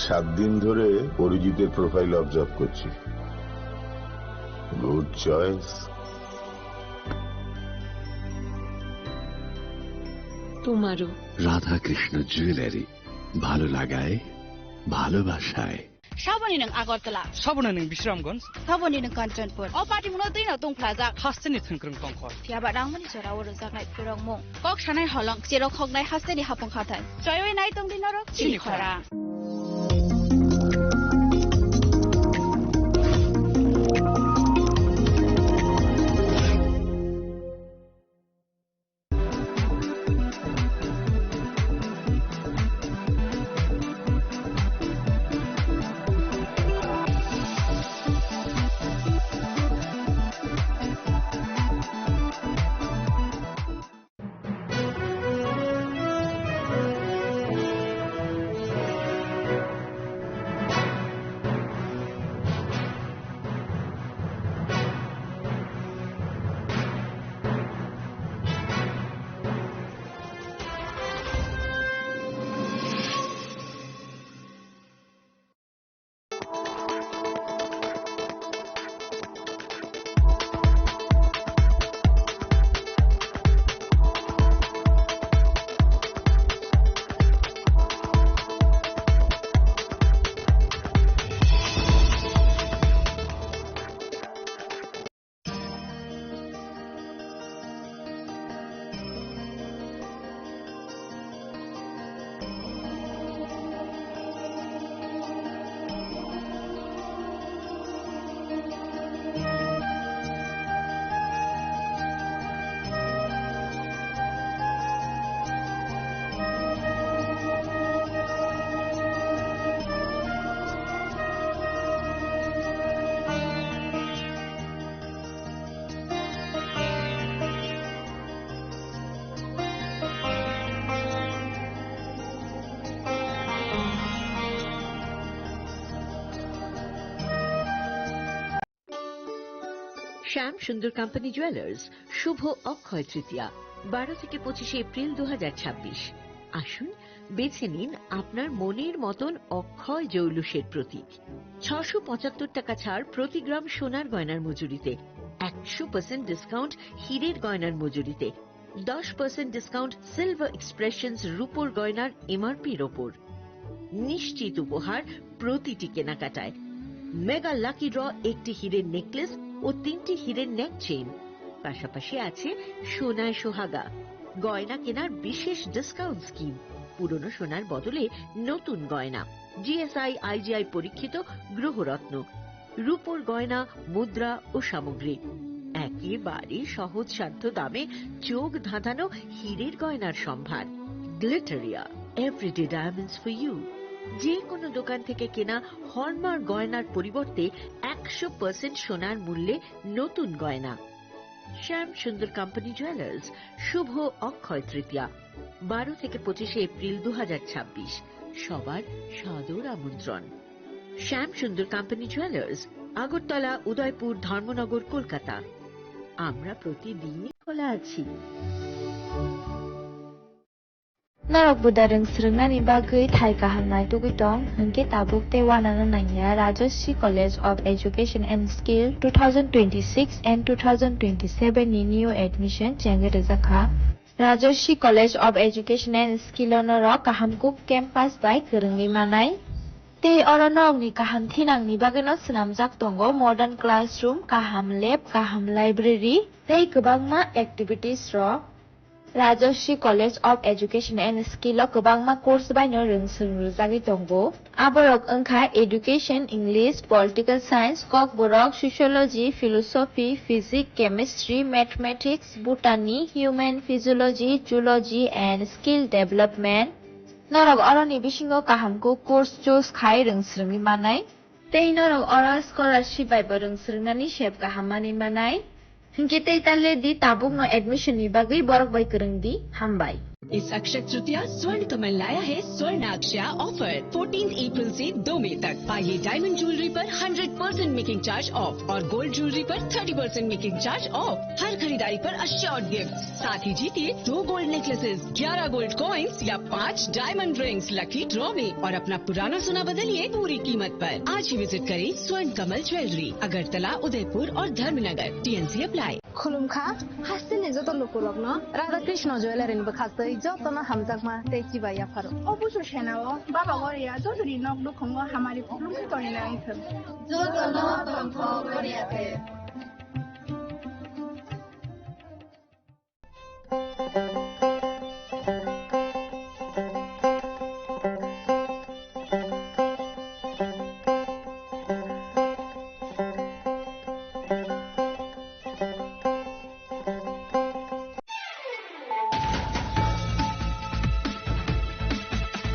Speaker 23: 7 দিন ধরে অরিজিতের প্রোফাইল অবজার্ভ করছি। Good choice.
Speaker 1: তোমারও।
Speaker 4: রাধাকৃষ্ণ জুয়েলারি, ভালো লাগায় ভালোবাসায়।
Speaker 5: Shabani ng Agartala.
Speaker 12: Sabona ng Bisramgons.
Speaker 5: Shabani ng Kanchanpur. O party mo na din na tong plaza.
Speaker 12: Hastani thungkrung tongkhor.
Speaker 5: Kaya ba nang mani sara wala sa nai pirong mo. Kok sanay holong siro khok nai hastani hapong khatay. Joy nai tong dinaro. Chini khora.
Speaker 1: শ্যাম সুন্দর company jewellers শুভ অক্ষয় তৃতীয়া 12 থেকে 25 April 2026। আসুন বেছে নিন আপনার মনের মতন অক্ষয় জৌলুসের প্রতীক। 675 টাকা ছাড় প্রতি গ্রাম সোনার গয়নার মজুরিতে, 100% ডিসকাউন্ট হীরের গয়নার মজুরিতে, 10% ডিসকাউন্ট সিলভার এক্সপ্রেশনস রূপোর গয়নার এমআরপির ওপর। নিশ্চিত উপহার প্রতিটি কেনাকাটায়। মেগা লাকি ড্র একটি হীরের নেকলেস ও 3টি হীরের নেক চেইন। পাশাপাশি আছে সোনায় সোহাগা। গয়না কেনার বিশেষ ডিসকাউন্ট স্কিম। পুরনো সোনার বদলে নতুন গয়না। জিএসআই আইজিআই পরীক্ষিত গ্রহরত্ন, রূপোর গয়না, মুদ্রা ও সামগ্রী। একেবারে সহজসাধ্য দামে চোখ ধাঁধানো হীরের গয়নার সম্ভার। Glitteria, everyday diamonds for you. যে কোনো দোকান থেকে কেনা হলমার্ক গয়নার পরিবর্তে 100% সোনার মূল্যে নতুন গয়না। শ্যাম সুন্দর কোম্পানি জুয়েলার্স শুভ অক্ষয় তৃতীয়া 12 থেকে 25 এপ্রিল 2026। সবার সাদর আমন্ত্রণ। শ্যাম সুন্দর কোম্পানি জুয়েলার্স, আগরতলা, উদয়পুর, ধর্মনগর, কলকাতা। আমরা প্রতিদিনই খোলা আছি।
Speaker 7: Narok budareng srengani bagui thai kahamnai tugitong hengke tabuk te wanana nanya Rajashri College of Education and Skill 2026 and 2027 ni new admission jenge rezakha Rajashri College of Education and Skill onoro kahamkuk campus by kerengi manai te oronok ni kaham thinang ni bageno snamjak tongo modern classroom, kaham lab, kaham library tei kwbangma activities ro Rajashri College of Education and Skill o kwbangma course baino rongsrojagui tongo. Aborok wngkha Education, English, Political Science, kok borok Sociology, Philosophy, Physics, Chemistry, Mathematics, Botany, Human Physiology, Zoology and Skill Development. Norok oroni bisingo kahamko course choose khai rongsrogui manai. Tei norok oro scholarship bai bo rongsrognani sep kahamani manai. Hingke tei talle di tabuk no admission ni bagui borok bai kereng di hambai.
Speaker 3: इस अक्षय तृतीया स्वर्ण कमल लाया है स्वर्ण अक्षया offer 14 अप्रैल से 2 मई तक। पाइए diamond jewellery पर 100% making charge of और गोल्ड ज्वेलरी पर 30% मेकिंग चार्ज ऑफ। हर खरीदारी पर अश्योर्ड गिफ्ट, साथ ही जीतिए 2 गोल्ड नेकलेसेस, 11 गोल्ड कॉइन्स या 5 डायमंड रिंग्स लकी ड्रॉ में और अपना पुराना सोना बदलिए पूरी कीमत पर। आज ही विजिट करें स्वर्ण कमल ज्वेलरी, अगरतला, उदयपुर और धर्मनगर। TNC apply.
Speaker 6: खुलुमखा हासिनि जत लोकलग्न राधा कृष्ण ज्वेलरीनि बखासै जतन हामजाकमा तेकिबा याफारो अबुसु सेनाव बाबा गरिया जतुरि नक दुखंग हामारि खुलुमखा तरिना आइथन जतन तंथ गरियाते